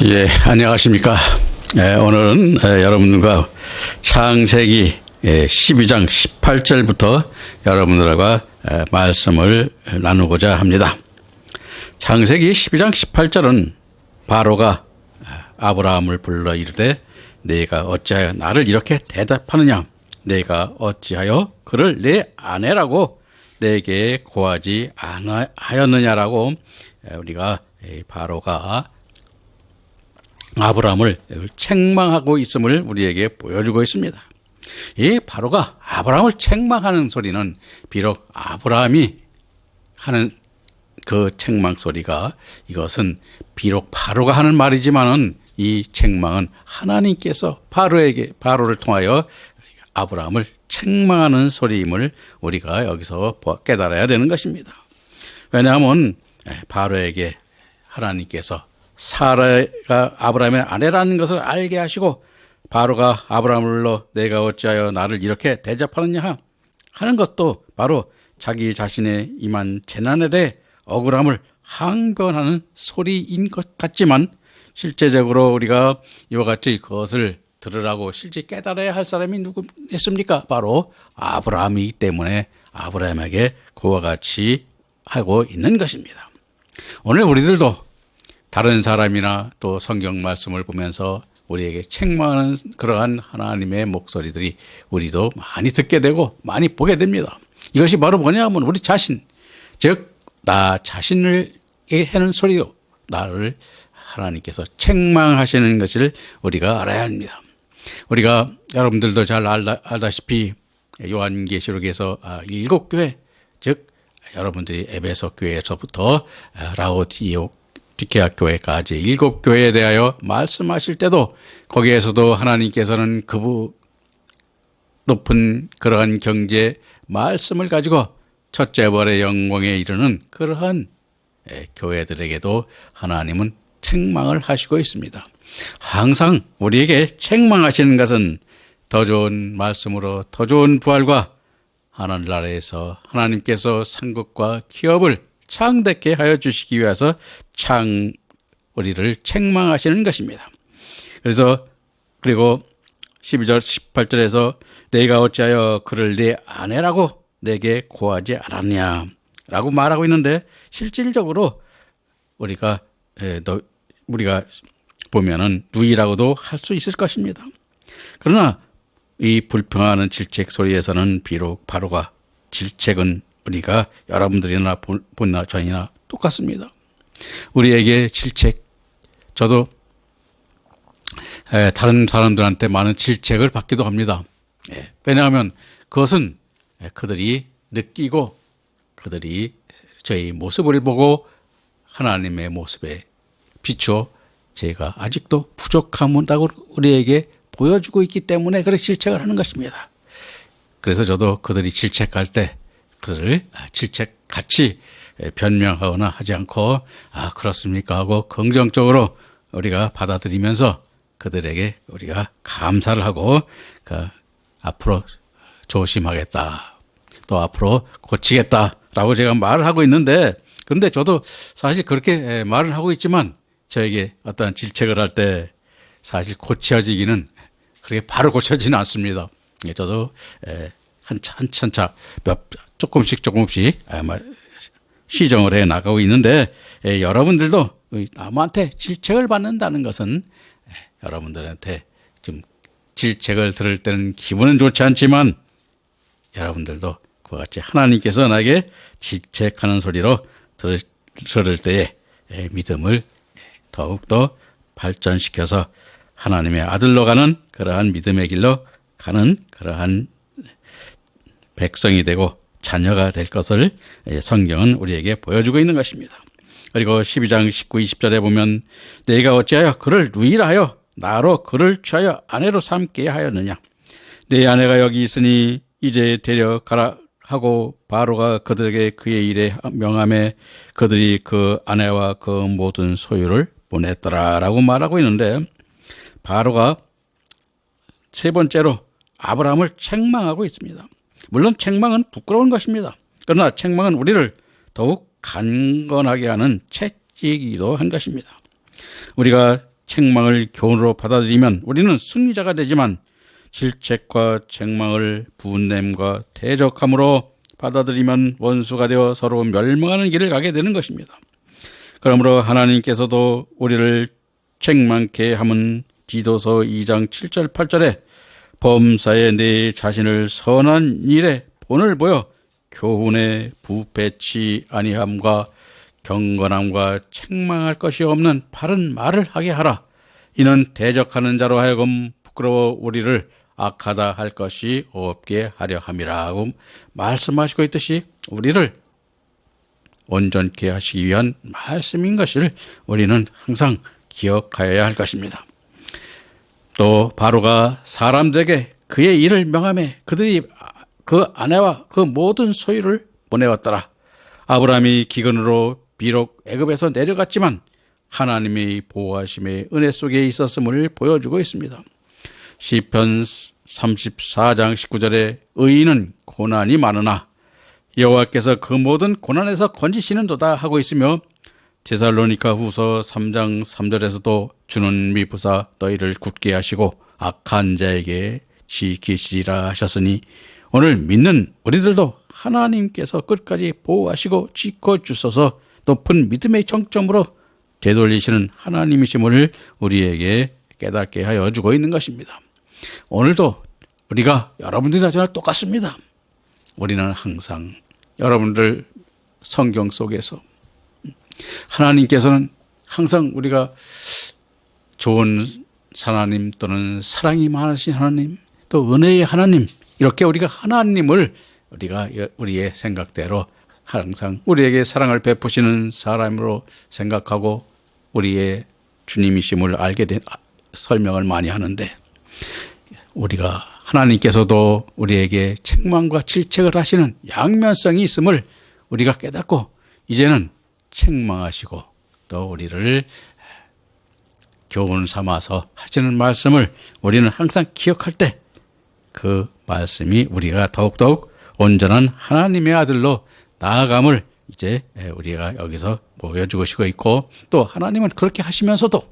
예, 안녕하십니까. 오늘은 여러분들과 창세기 12장 18절부터 여러분들과 말씀을 나누고자 합니다. 창세기 12장 18절은 바로가 아브라함을 불러 이르되 네가 어찌하여 나를 이렇게 대답하느냐, 네가 어찌하여 그를 내 아내라고 내게 고하지 아니하였느냐라고 우리가 바로가 아브라함을 책망하고 있음을 우리에게 보여주고 있습니다. 이 바로가 아브라함을 책망하는 소리는 비록 아브라함이 하는 그 책망 소리가, 이것은 비록 바로가 하는 말이지만은 이 책망은 하나님께서 바로를 통하여 아브라함을 책망하는 소리임을 우리가 여기서 깨달아야 되는 것입니다. 왜냐하면 바로에게 하나님께서 사라가 아브라함의 아내라는 것을 알게 하시고 바로가 아브라함을 불러 내가 어찌하여 나를 이렇게 대접하느냐 하는 것도 바로 자기 자신의 임한 재난에 대해 억울함을 항변하는 소리인 것 같지만, 실제적으로 우리가 이와 같이 그것을 들으라고 실제 깨달아야 할 사람이 누구였습니까? 바로 아브라함이기 때문에 아브라함에게 그와 같이 하고 있는 것입니다. 오늘 우리들도 다른 사람이나 또 성경 말씀을 보면서 우리에게 책망하는 그러한 하나님의 목소리들이 우리도 많이 듣게 되고 많이 보게 됩니다. 이것이 바로 뭐냐면 우리 자신, 즉 나 자신을 하는 소리로 나를 하나님께서 책망하시는 것을 우리가 알아야 합니다. 우리가 여러분들도 잘 알다시피 요한계시록에서 7교회, 즉 여러분들이 에베소 교회에서부터 라오디게아 교회까지 7교회에 대하여 말씀하실 때도 거기에서도 하나님께서는 높은 그러한 경제 말씀을 가지고 첫째 벌의 영광에 이르는 그러한 교회들에게도 하나님은 책망을 하시고 있습니다. 항상 우리에게 책망하시는 것은 더 좋은 말씀으로 더 좋은 부활과 하늘나라에서 하나님께서 상급과 기업을 창대케 하여 주시기 위해서 우리를 책망하시는 것입니다. 그리고 12절 18절에서 내가 어찌하여 그를 내 아내라고 내게 고하지 않았냐라고 말하고 있는데, 실질적으로 우리가 보면은 누이라고도 할 수 있을 것입니다. 그러나 이 불평하는 질책 소리에서는 비록 바로가 질책은 우리가 여러분들이나 본나 저희나 똑같습니다. 우리에게 질책, 저도 다른 사람들한테 많은 질책을 받기도 합니다. 왜냐하면 그것은 그들이 느끼고 그들이 저희 모습을 보고 하나님의 모습에 비추어 제가 아직도 부족함이라고 우리에게 보여주고 있기 때문에 그렇게 질책을 하는 것입니다. 그래서 저도 그들이 질책할 때 그들을 질책같이 변명하거나 하지 않고 그렇습니까 하고 긍정적으로 우리가 받아들이면서 그들에게 우리가 감사를 하고 앞으로 조심하겠다, 또 앞으로 고치겠다라고 제가 말을 하고 있는데, 그런데 저도 사실 그렇게 말을 하고 있지만 저에게 어떤 질책을 할 때 사실 고쳐지기는 그렇게 바로 고쳐지는 않습니다. 저도 한차 조금씩 시정을 해 나가고 있는데, 여러분들도 남한테 질책을 받는다는 것은 여러분들한테 좀 질책을 들을 때는 기분은 좋지 않지만 여러분들도 그와 같이 하나님께서 나에게 질책하는 소리로 들을 때에 믿음을 더욱더 발전시켜서 하나님의 아들로 가는 그러한 믿음의 길로 가는 그러한 백성이 되고 자녀가 될 것을 성경은 우리에게 보여주고 있는 것입니다. 그리고 12장 19, 20절에 보면 내가 어찌하여 그를 누이라 하여 나로 그를 취하여 아내로 삼게 하였느냐, 내 아내가 여기 있으니 이제 데려가라 하고 바로가 그들에게 그의 일에 명함에 그들이 그 아내와 그 모든 소유를 보냈더라라고 말하고 있는데, 바로가 세 번째로 아브라함을 책망하고 있습니다. 물론 책망은 부끄러운 것입니다. 그러나 책망은 우리를 더욱 강건하게 하는 채찍이기도 한 것입니다. 우리가 책망을 교훈으로 받아들이면 우리는 승리자가 되지만 질책과 책망을 분냄과 대적함으로 받아들이면 원수가 되어 서로 멸망하는 길을 가게 되는 것입니다. 그러므로 하나님께서도 우리를 책망케 함은 디도서 2장 7절 8절에 범사에 내 자신을 선한 일에 본을 보여 교훈에 부패치 아니함과 경건함과 책망할 것이 없는 바른 말을 하게 하라. 이는 대적하는 자로 하여금 부끄러워 우리를 악하다 할 것이 없게 하려 함이라고 말씀하시고 있듯이 우리를 온전케 하시기 위한 말씀인 것을 우리는 항상 기억하여야 할 것입니다. 또 바로가 사람들에게 그의 일을 명하며 그들이 그 아내와 그 모든 소유를 보내왔더라. 아브라함이 기근으로 비록 애굽에서 내려갔지만 하나님의 보호하심의 은혜 속에 있었음을 보여주고 있습니다. 시편 34장 19절에 의인은 고난이 많으나 여호와께서 그 모든 고난에서 건지시는도다 하고 있으며 데살로니가 후서 3장 3절에서도 주는 미부사 너희를 굳게 하시고 악한 자에게 지키시리라 하셨으니 오늘 믿는 우리들도 하나님께서 끝까지 보호하시고 지켜주셔서 높은 믿음의 정점으로 되돌리시는 하나님이심을 우리에게 깨닫게 하여 주고 있는 것입니다. 오늘도 우리가 여러분들이나 저나 똑같습니다. 우리는 항상 여러분들 성경 속에서 하나님께서는 항상 우리가 좋은 하나님 또는 사랑이 많으신 하나님 또 은혜의 하나님 이렇게 우리가 하나님을 우리가 우리의 생각대로 항상 우리에게 사랑을 베푸시는 사람으로 생각하고 우리의 주님이심을 알게 된 설명을 많이 하는데 우리가 하나님께서도 우리에게 책망과 질책을 하시는 양면성이 있음을 우리가 깨닫고 이제는 책망하시고 또 우리를 교훈 삼아서 하시는 말씀을 우리는 항상 기억할 때 그 말씀이 우리가 더욱더욱 온전한 하나님의 아들로 나아감을 이제 우리가 여기서 보여주고 있고 또 하나님은 그렇게 하시면서도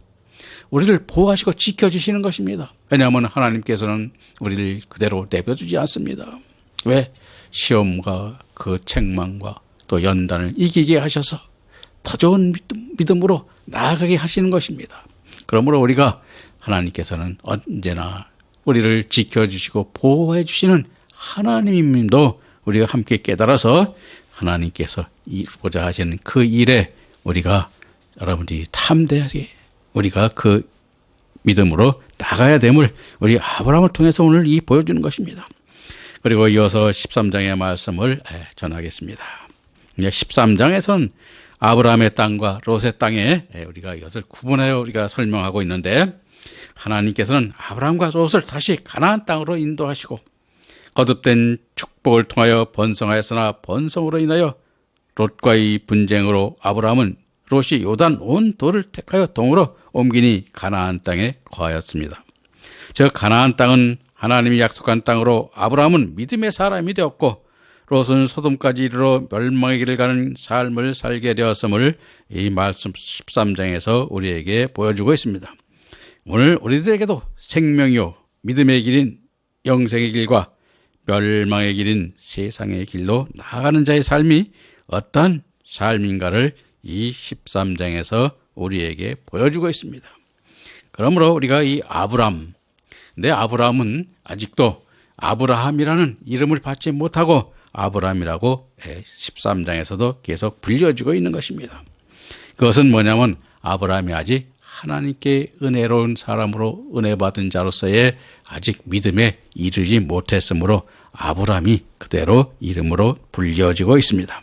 우리를 보호하시고 지켜주시는 것입니다. 왜냐하면 하나님께서는 우리를 그대로 내버려두지 않습니다. 왜? 시험과 그 책망과 또 연단을 이기게 하셔서 더 좋은 믿음으로 나아가게 하시는 것입니다. 그러므로 우리가 하나님께서는 언제나 우리를 지켜주시고 보호해 주시는 하나님임도 우리가 함께 깨달아서 하나님께서 이루고자 하시는 그 일에 우리가 여러분들이 탐대하게 우리가 그 믿음으로 나가야 됨을 우리 아브라함을 통해서 오늘 보여주는 것입니다. 그리고 이어서 13장의 말씀을 전하겠습니다. 13장에서는 아브라함의 땅과 롯의 땅에 우리가 이것을 구분하여 우리가 설명하고 있는데 하나님께서는 아브라함과 롯을 다시 가나안 땅으로 인도하시고 거듭된 축복을 통하여 번성하였으나 번성으로 인하여 롯과의 분쟁으로 아브라함은 롯이 요단 온 돌을 택하여 동으로 옮기니 가나안 땅에 거하였습니다. 저 가나안 땅은 하나님이 약속한 땅으로 아브라함은 믿음의 사람이 되었고 롯은 소돔까지 이르러 멸망의 길을 가는 삶을 살게 되었음을 이 말씀 13장에서 우리에게 보여주고 있습니다. 오늘 우리들에게도 생명이요 믿음의 길인 영생의 길과 멸망의 길인 세상의 길로 나아가는 자의 삶이 어떤 삶인가를 이 13장에서 우리에게 보여주고 있습니다. 그러므로 우리가 이 아브람, 근데 아브람은 아직도 아브라함이라는 이름을 받지 못하고 아브람이라고 13장에서도 계속 불려지고 있는 것입니다. 그것은 뭐냐면 아브람이 아직 하나님께 은혜로운 사람으로 은혜받은 자로서의 아직 믿음에 이르지 못했으므로 아브람이 그대로 이름으로 불려지고 있습니다.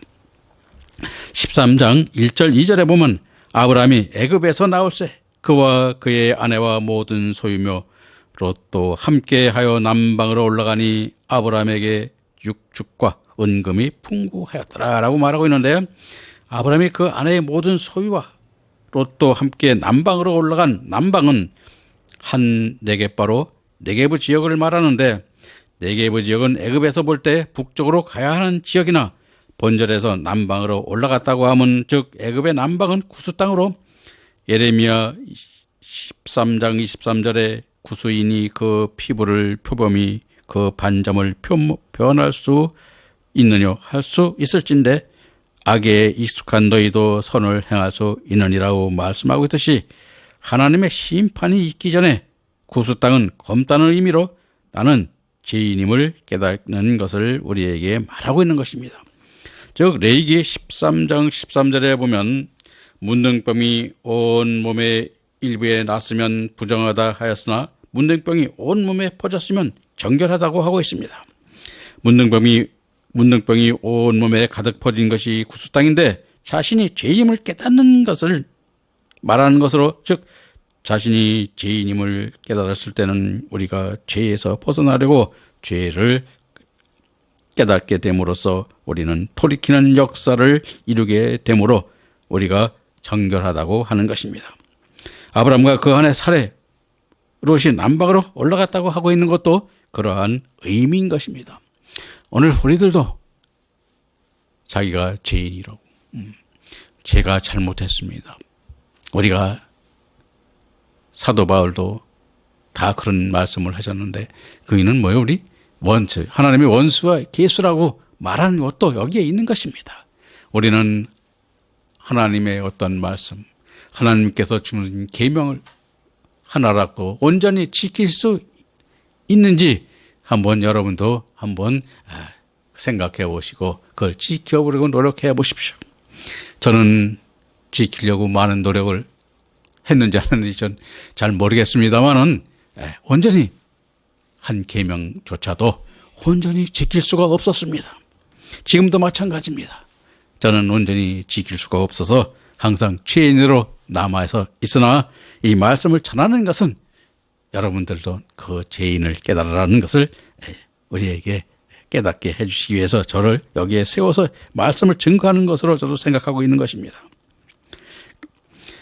13장 1절 2절에 보면 아브람이 애굽에서 나올새 그와 그의 아내와 모든 소유며 롯도 함께하여 남방으로 올라가니 아브람에게 육축과 은금이 풍부하였더라 라고 말하고 있는데 아브람이 그 아내의 모든 소유와 롯도 함께 남방으로 올라간 남방은 한 네겝바로 네게브 지역을 말하는데 네게브 지역은 애굽에서 볼 때 북쪽으로 가야 하는 지역이나 본절에서 남방으로 올라갔다고 하면 즉 애굽의 남방은 구스 땅으로 예레미야 13장 23절에 구수인이 그 피부를 표범이 그 반점을 표현할 수 있느냐 할 수 있을진데 악에 익숙한 너희도 선을 행할 수 있느니라고 말씀하고 있듯이 하나님의 심판이 있기 전에 구수 땅은 검다는 의미로 나는 죄인임을 깨닫는 것을 우리에게 말하고 있는 것입니다. 즉 레위기 13장 13절에 보면 문둥병이 온 몸의 일부에 났으면 부정하다 하였으나 문둥병이 온 몸에 퍼졌으면 정결하다고 하고 있습니다. 문둥병이 온 몸에 가득 퍼진 것이 구수 땅인데 자신이 죄임을 깨닫는 것을 말하는 것으로, 즉 자신이 죄인임을 깨달았을 때는 우리가 죄에서 벗어나려고 죄를 깨닫게 됨으로써 우리는 돌이키는 역사를 이루게 되므로 우리가 정결하다고 하는 것입니다. 아브라함과 그 아내 사레 롯이 남방으로 올라갔다고 하고 있는 것도 그러한 의미인 것입니다. 오늘 우리들도 자기가 죄인이라고, 제가 잘못했습니다. 우리가 사도 바울도 다 그런 말씀을 하셨는데 그이는 뭐예요? 우리 원수, 하나님의 원수와 계수라고 말하는 것도 여기에 있는 것입니다. 우리는 하나님의 어떤 말씀, 하나님께서 주는 계명을 하나라고 온전히 지킬 수 있는지 한번 여러분도 한번 생각해 보시고 그걸 지켜보려고 노력해 보십시오. 저는 지키려고 많은 노력을 했는지 안 했는지 전 잘 모르겠습니다만은 온전히 한 계명조차도 온전히 지킬 수가 없었습니다. 지금도 마찬가지입니다. 저는 온전히 지킬 수가 없어서 항상 죄인으로 남아서 있으나 이 말씀을 전하는 것은 여러분들도 그 죄인을 깨달으라는 것을 우리에게 깨닫게 해주시기 위해서 저를 여기에 세워서 말씀을 증거하는 것으로 저도 생각하고 있는 것입니다.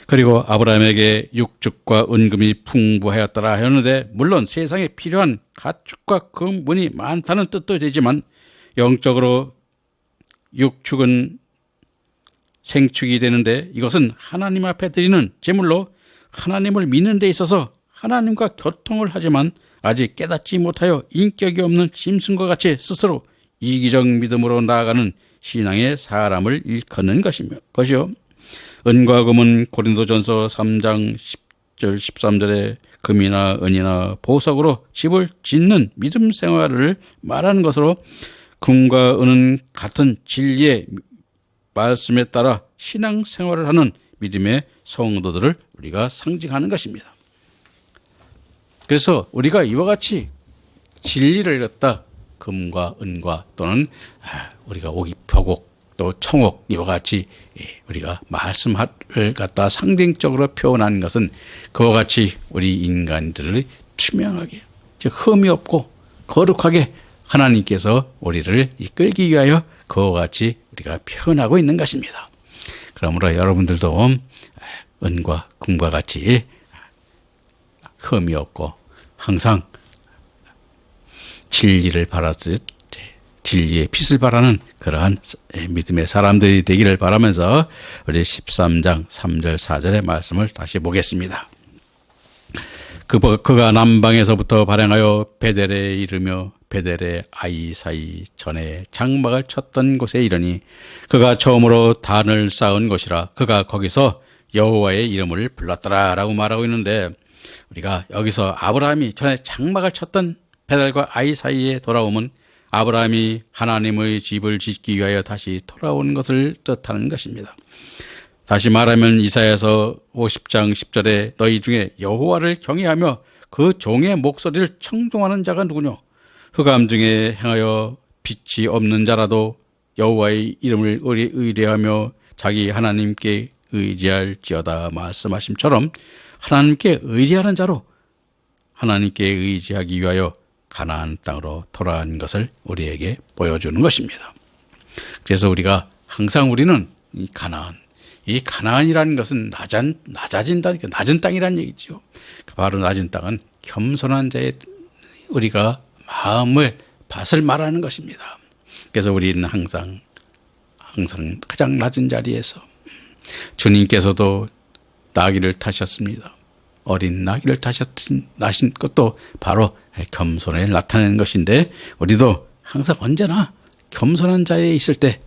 그리고 아브라함에게 육축과 은금이 풍부하였더라 하였는데 물론 세상에 필요한 가축과 금문이 많다는 뜻도 되지만 영적으로 육축은 생축이 되는데 이것은 하나님 앞에 드리는 제물로 하나님을 믿는 데 있어서 하나님과 교통을 하지만 아직 깨닫지 못하여 인격이 없는 짐승과 같이 스스로 이기적 믿음으로 나아가는 신앙의 사람을 일컫는 것이요. 은과 금은 고린도전서 3장 10절 13절에 금이나 은이나 보석으로 집을 짓는 믿음 생활을 말하는 것으로 금과 은은 같은 진리의 말씀에 따라 신앙 생활을 하는 믿음의 성도들을 우리가 상징하는 것입니다. 그래서 우리가 이와 같이 진리를 갖다 금과 은과 또는 우리가 오기표곡 또 청옥 이와 같이 우리가 말씀을 갖다 상징적으로 표현하는 것은 그와 같이 우리 인간들을 투명하게, 즉 흠이 없고 거룩하게 하나님께서 우리를 이끌기 위하여 그와 같이 우리가 표현하고 있는 것입니다. 그러므로 여러분들도 은과 금과 같이 흠이 없고 항상 진리를 바라듯 진리의 빛을 바라는 그러한 믿음의 사람들이 되기를 바라면서 우리 13장 3절 4절의 말씀을 다시 보겠습니다. 그가 남방에서부터 발행하여 베델에 이르며 베델의 아이사이 전에 장막을 쳤던 곳에 이르니 그가 처음으로 단을 쌓은 곳이라 그가 거기서 여호와의 이름을 불렀더라 라고 말하고 있는데, 우리가 여기서 아브라함이 전에 장막을 쳤던 베델과 아이 사이에 돌아오면 아브라함이 하나님의 집을 짓기 위하여 다시 돌아온 것을 뜻하는 것입니다. 다시 말하면 이사야서 50장 10절에 너희 중에 여호와를 경외하며 그 종의 목소리를 청종하는 자가 누구뇨? 흑암 중에 행하여 빛이 없는 자라도 여호와의 이름을 의뢰하며 자기 하나님께 의지할지어다 말씀하심처럼 하나님께 의지하는 자로 하나님께 의지하기 위하여 가나안 땅으로 돌아간 것을 우리에게 보여주는 것입니다. 그래서 우리가 항상 우리는 이 가나안이라는 것은 낮아진다니까 낮은 땅이라는 얘기죠. 바로 낮은 땅은 겸손한 자의 우리가 마음의 밭을 말하는 것입니다. 그래서 우리는 항상 가장 낮은 자리에서 주님께서도 나귀를 타셨습니다. 어린 나귀를 나신 것도 바로 겸손을 나타내는 것인데, 우리도 항상 언제나 겸손한 자에 있을 때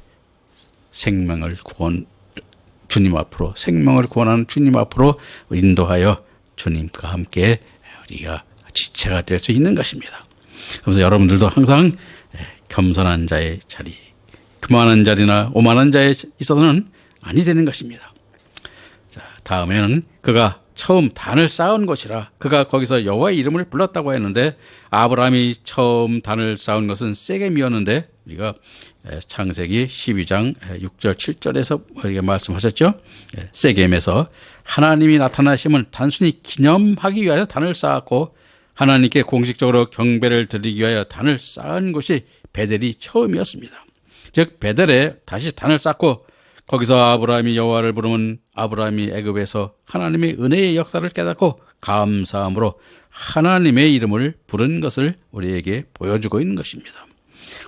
주님 앞으로, 생명을 구원하는 주님 앞으로 인도하여 주님과 함께 우리가 지체가 될 수 있는 것입니다. 그래서 여러분들도 항상 겸손한 자의 자리, 교만한 자리나 오만한 자에 있어서는 아니 되는 것입니다. 자, 다음에는 그가 처음 단을 쌓은 곳이라 그가 거기서 여호와의 이름을 불렀다고 했는데, 아브라함이 처음 단을 쌓은 것은 세겜이었는데, 우리가 창세기 12장 6절 7절에서 우리가 말씀하셨죠. 세겜에서 하나님이 나타나심은 단순히 기념하기 위하여 단을 쌓았고, 하나님께 공식적으로 경배를 드리기 위하여 단을 쌓은 곳이 베델이 처음이었습니다. 즉 베델에 다시 단을 쌓고 거기서 아브라함이 여호와를 부르면 아브라함이 애굽에서 하나님의 은혜의 역사를 깨닫고 감사함으로 하나님의 이름을 부른 것을 우리에게 보여주고 있는 것입니다.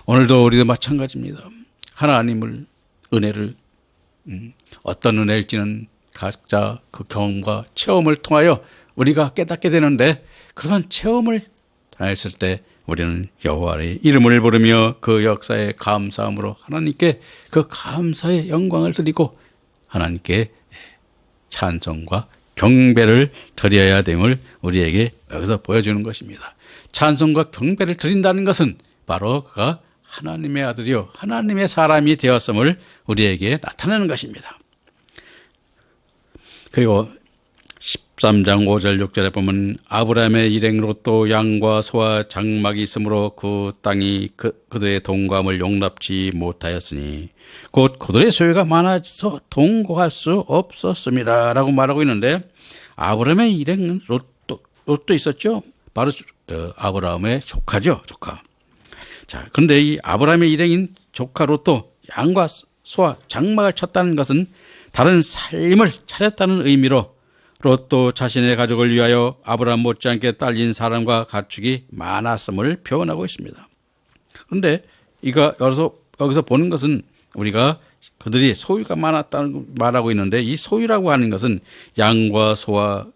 오늘도 우리도 마찬가지입니다. 하나님을, 은혜를, 어떤 은혜일지는 각자 그 경험과 체험을 통하여 우리가 깨닫게 되는데, 그런 체험을 다했을 때 우리는 여호와의 이름을 부르며 그 역사에 감사함으로 하나님께 그 감사의 영광을 드리고 하나님께 찬송과 경배를 드려야 됨을 우리에게 여기서 보여주는 것입니다. 찬송과 경배를 드린다는 것은 바로 그가 하나님의 아들이요 하나님의 사람이 되었음을 우리에게 나타내는 것입니다. 그리고 13장 5절 6절에 보면 아브라함의 일행으로 또 양과 소와 장막이 있으므로 그 땅이 그들의 동거함을 용납지 못하였으니 곧 그들의 소유가 많아서 동거할 수 없었습니다 라고 말하고 있는데, 아브라함의 일행은 롯도 있었죠. 바로 아브라함의 조카죠. 조카. 자, 그런데 이 아브라함의 일행인 조카 롯도 양과 소와 장막을 쳤다는 것은 다른 삶을 차렸다는 의미로 롯도 자신의 가족을 위하여 아브라함 못지않게 딸린 사람과 가축이 많았음을 표현하고 있습니다. 그런데 여기서 보는 것은 우리가 그들이 소유가 많았다고 말하고 있는데, 이 소유라고 하는 것은 양과 소와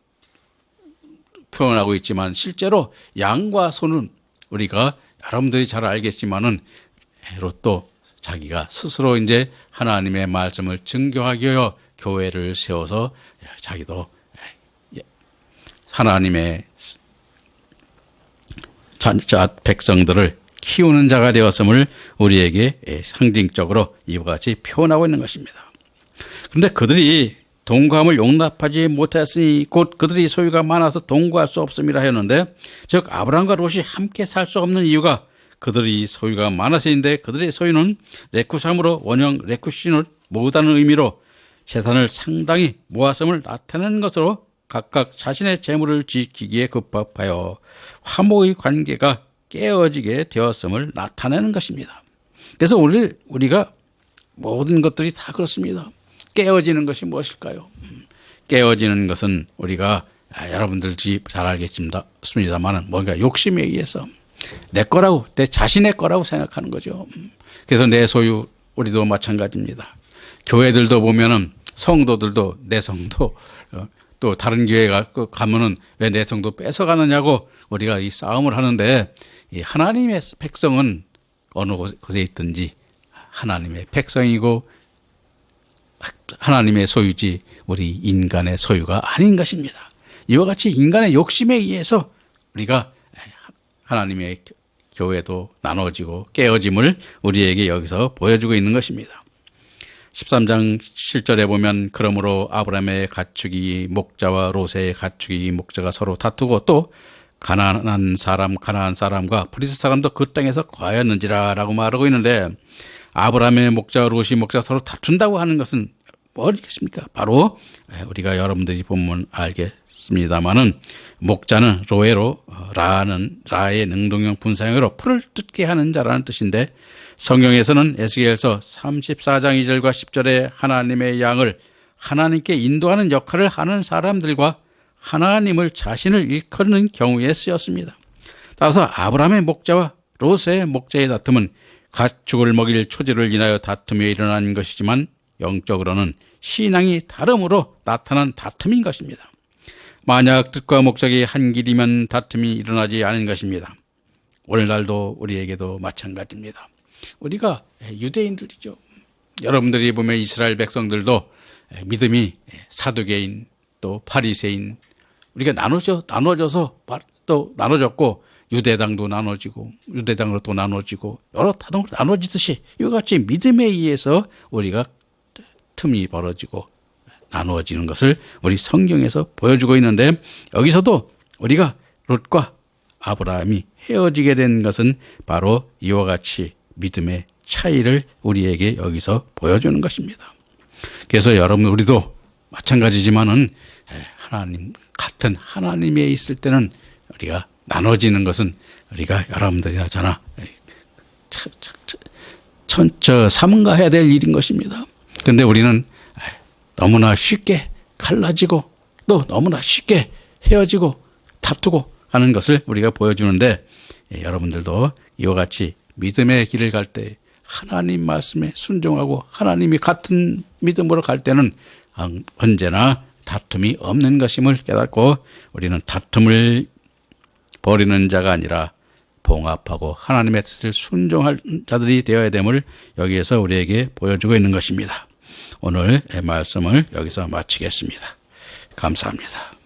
표현하고 있지만 실제로 양과 소는 우리가 여러분들이 잘 알겠지만은 롯도 자기가 스스로 이제 하나님의 말씀을 증거하기 위하여 교회를 세워서 자기도 하나님의 백성들을 키우는 자가 되었음을 우리에게 상징적으로 이와 같이 표현하고 있는 것입니다. 그런데 그들이 동거함을 용납하지 못하였으니 곧 그들이 소유가 많아서 동거할 수 없음이라 했는데, 즉 아브라함과 롯이 함께 살 수 없는 이유가 그들이 소유가 많아서인데, 그들의 소유는 레쿠삼으로 원형 레쿠신을 모으다는 의미로 재산을 상당히 모았음을 나타내는 것으로 각각 자신의 재물을 지키기에 급급하여 화목의 관계가 깨어지게 되었음을 나타내는 것입니다. 그래서 우리가 모든 것들이 다 그렇습니다. 깨어지는 것이 무엇일까요? 깨어지는 것은 우리가 여러분들 잘 알겠습니다만 뭔가 욕심에 의해서 내 거라고, 내 자신의 거라고 생각하는 거죠. 그래서 내 소유, 우리도 마찬가지입니다. 교회들도 보면은 성도들도 내 성도, 또 다른 교회 가면은 왜 내 성도 뺏어가느냐고 우리가 이 싸움을 하는데, 이 하나님의 백성은 어느 곳에 있든지 하나님의 백성이고 하나님의 소유지 우리 인간의 소유가 아닌 것입니다. 이와 같이 인간의 욕심에 의해서 우리가 하나님의 교회도 나눠지고 깨어짐을 우리에게 여기서 보여주고 있는 것입니다. 13장 7절에 보면 그러므로 아브라함의 가축이 목자와 롯의 가축이 목자가 서로 다투고 또 가나안 사람과 브리스 사람도 그 땅에서 거하였는지라 라고 말하고 있는데, 아브라함의 목자와 롯이 목자가 서로 다툰다고 하는 것은 뭐겠습니까? 바로 우리가 여러분들이 보면 알겠습니다만은 목자는 로에로, 라의 능동형 분사형으로 풀을 뜯게 하는 자라는 뜻인데, 성경에서는 에스겔서 34장 2절과 10절에 하나님의 양을 하나님께 인도하는 역할을 하는 사람들과 하나님을 자신을 일컫는 경우에 쓰였습니다. 따라서 아브라함의 목자와 롯의 목자의 다툼은 가축을 먹일 초지를 인하여 다툼이 일어난 것이지만 영적으로는 신앙이 다름으로 나타난 다툼인 것입니다. 만약 뜻과 목적이 한 길이면 다툼이 일어나지 않은 것입니다. 오늘날도 우리에게도 마찬가지입니다. 우리가 유대인들이죠. 여러분들이 보면 이스라엘 백성들도 믿음이 사두개인 또 바리새인 우리가 나눠져서 또 나눠졌고 유대당도 나눠지고 유대당으로 또 나눠지고 여러 타당으로 나눠지듯이 이와 같이 믿음에 의해서 우리가 틈이 벌어지고 나누어지는 것을 우리 성경에서 보여주고 있는데 여기서도 우리가 롯과 아브라함이 헤어지게 된 것은 바로 이와 같이 믿음의 차이를 우리에게 여기서 보여주는 것입니다. 그래서 여러분 우리도 마찬가지지만은 하나님 같은 하나님에 있을 때는 우리가 나눠지는 것은 우리가 여러분들이나 저나 삼가해야 될 일인 것입니다. 그런데 우리는 너무나 쉽게 갈라지고 또 너무나 쉽게 헤어지고 다투고 하는 것을 우리가 보여주는데 여러분들도 이와 같이 믿음의 길을 갈 때 하나님 말씀에 순종하고 하나님이 같은 믿음으로 갈 때는 언제나 다툼이 없는 것임을 깨닫고 우리는 다툼을 버리는 자가 아니라 봉합하고 하나님의 뜻을 순종할 자들이 되어야 됨을 여기에서 우리에게 보여주고 있는 것입니다. 오늘 말씀을 여기서 마치겠습니다. 감사합니다.